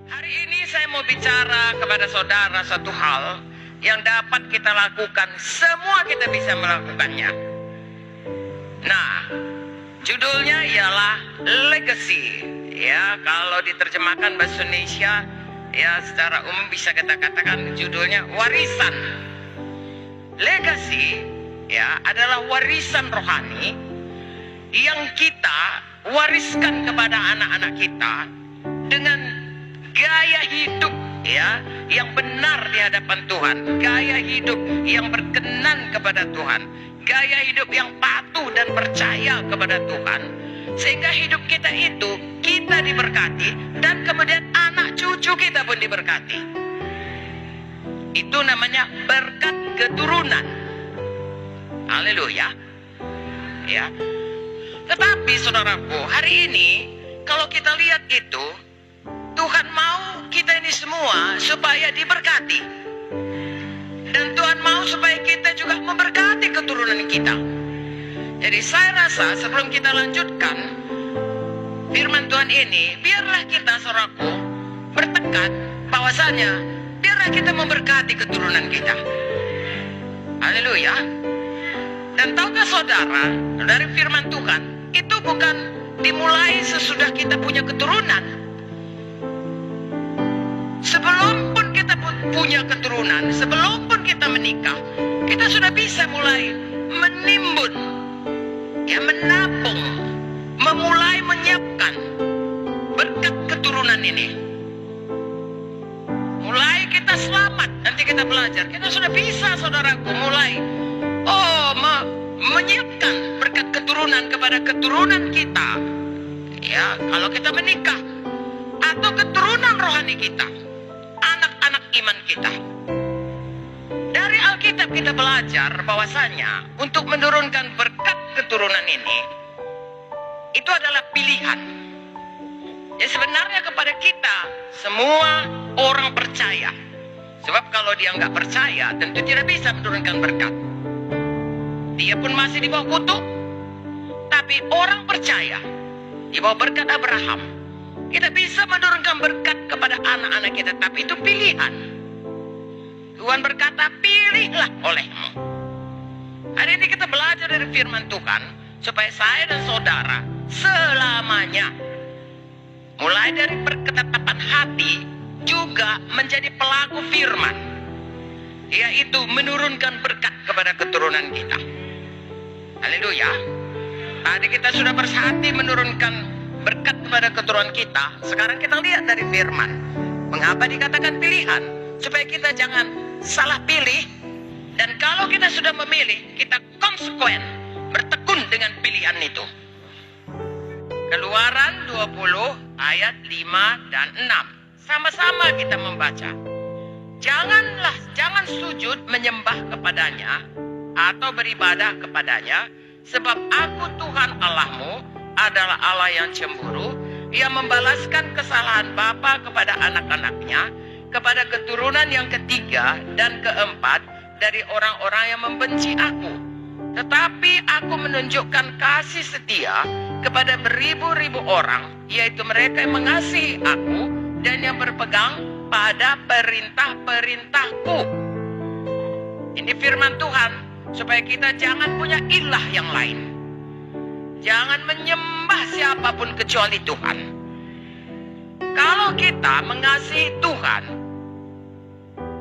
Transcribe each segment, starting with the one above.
Hari ini saya mau bicara kepada saudara satu hal yang dapat kita lakukan. Semua kita bisa melakukannya. Nah, judulnya ialah legacy. Ya, kalau diterjemahkan bahasa Indonesia, ya secara umum bisa kita katakan judulnya warisan. Legacy, ya, adalah warisan rohani yang kita wariskan kepada anak-anak kita dengan gaya hidup, ya, yang benar di hadapan Tuhan, gaya hidup yang berkenan kepada Tuhan, gaya hidup yang patuh dan percaya kepada Tuhan, sehingga hidup kita itu kita diberkati dan kemudian anak cucu kita pun diberkati. Itu namanya berkat keturunan. Haleluya. Ya. Tetapi saudaraku, hari ini kalau kita lihat itu, Tuhan mau kita ini semua supaya diberkati. Dan Tuhan mau supaya kita juga memberkati keturunan kita. Jadi saya rasa sebelum kita lanjutkan firman Tuhan ini, biarlah kita saudaraku bertekad bahwasanya biarlah kita memberkati keturunan kita. Haleluya. Dan tahukah saudara, dari firman Tuhan itu bukan dimulai sesudah kita punya keturunan. Sebelum pun kita punya keturunan, sebelum pun kita menikah, kita sudah bisa mulai menimbun, ya, menabung, memulai menyiapkan berkat keturunan ini. Mulai kita selamat, nanti kita belajar, kita sudah bisa saudaraku mulai menyiapkan berkat keturunan kepada keturunan kita, ya, kalau kita menikah, atau keturunan rohani kita, anak-anak iman kita. Dari Alkitab kita belajar bahwasanya untuk menurunkan berkat keturunan ini itu adalah pilihan. Ya, sebenarnya kepada kita semua orang percaya. Sebab kalau dia nggak percaya tentu tidak bisa menurunkan berkat. Dia pun masih di bawah kutuk. Tapi orang percaya di bawah berkat Abraham, kita bisa menurunkan berkat kepada anak-anak kita, tapi itu pilihan. Tuhan berkata, pilihlah olehmu. Hari ini kita belajar dari firman Tuhan, supaya saya dan saudara selamanya, mulai dari perketetapan hati, juga menjadi pelaku firman, yaitu menurunkan berkat kepada keturunan kita. Haleluya. Tadi kita sudah bersehati menurunkan berkat kepada keturunan kita. Sekarang kita lihat dari firman. Mengapa dikatakan pilihan? Supaya kita jangan salah pilih. Dan kalau kita sudah memilih, kita konsekuen, bertekun dengan pilihan itu. Keluaran 20 ayat 5 dan 6. Sama-sama kita membaca. Jangan sujud menyembah kepadanya atau beribadah kepadanya, sebab aku Tuhan Allahmu adalah Allah yang cemburu, yang membalaskan kesalahan bapa kepada anak-anaknya, kepada keturunan yang ketiga dan keempat dari orang-orang yang membenci aku. Tetapi aku menunjukkan kasih setia kepada beribu-ribu orang, yaitu mereka yang mengasihi aku dan yang berpegang pada perintah-perintahku. Ini firman Tuhan, supaya kita jangan punya ilah yang lain. Jangan menyembah siapapun kecuali Tuhan. Kalau kita mengasihi Tuhan,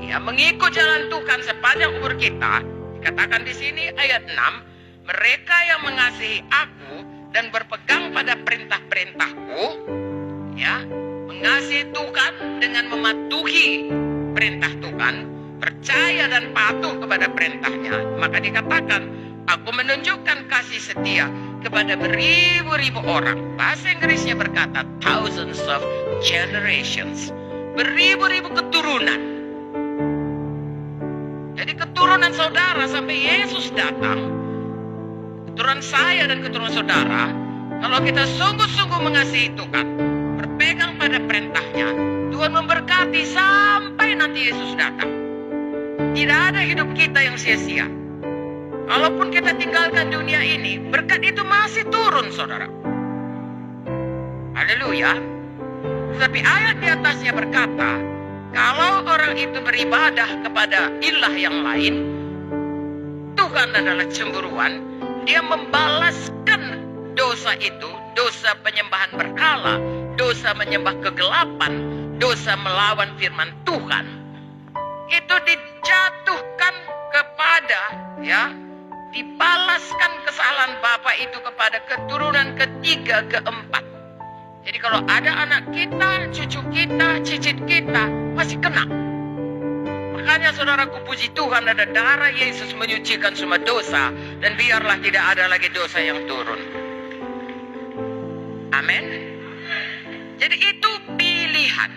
ya, mengikut jalan Tuhan sepanjang umur kita, dikatakan di sini ayat 6, mereka yang mengasihi aku dan berpegang pada perintah-perintahku, ya, mengasihi Tuhan dengan mematuhi perintah Tuhan, percaya dan patuh kepada perintahnya, maka dikatakan, aku menunjukkan kasih setia kepada beribu-ribu orang. Bahasa Inggrisnya berkata thousands of generations, beribu-ribu keturunan. Jadi keturunan saudara sampai Yesus datang, keturunan saya dan keturunan saudara, kalau kita sungguh-sungguh mengasihi Tuhan, berpegang pada perintahnya, Tuhan memberkati sampai nanti Yesus datang. Tidak ada hidup kita yang sia-sia. Kalaupun kita tinggalkan dunia ini, berkat itu masih turun, saudara. Haleluya. Tetapi ayat di atasnya berkata, kalau orang itu beribadah kepada ilah yang lain, Tuhan adalah cemburuan. Dia membalaskan dosa itu, dosa penyembahan berhala, dosa menyembah kegelapan, dosa melawan firman Tuhan. Itu dijatuhkan kepada, dibalaskan kesalahan Bapak itu kepada keturunan ketiga, keempat. Jadi kalau ada anak kita, cucu kita, cicit kita, masih kena. Makanya saudaraku, puji Tuhan, ada darah Yesus menyucikan semua dosa, dan biarlah tidak ada lagi dosa yang turun. Amin. Jadi itu pilihan.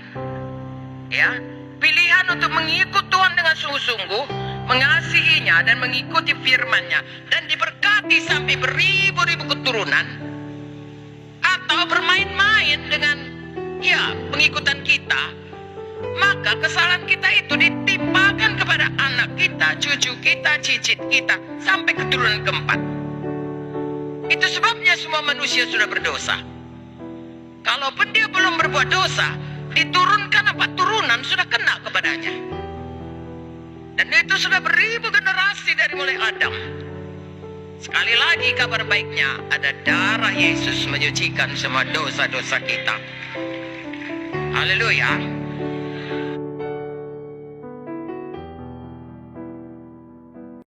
Pilihan untuk mengikut Tuhan dengan sungguh-sungguh, mengasihinya dan mengikuti firman-Nya, dan diberkati sampai beribu-ribu keturunan, atau bermain-main dengan pengikutan kita, maka kesalahan kita itu ditimpakan kepada anak kita, cucu kita, cicit kita, sampai keturunan keempat. Itu sebabnya semua manusia sudah berdosa. Kalaupun dia belum berbuat dosa, diturunkan turunan sudah kena kepadanya. Dan itu sudah beribu generasi dari mulai Adam. Sekali lagi kabar baiknya, ada darah Yesus menyucikan semua dosa-dosa kita. Haleluya.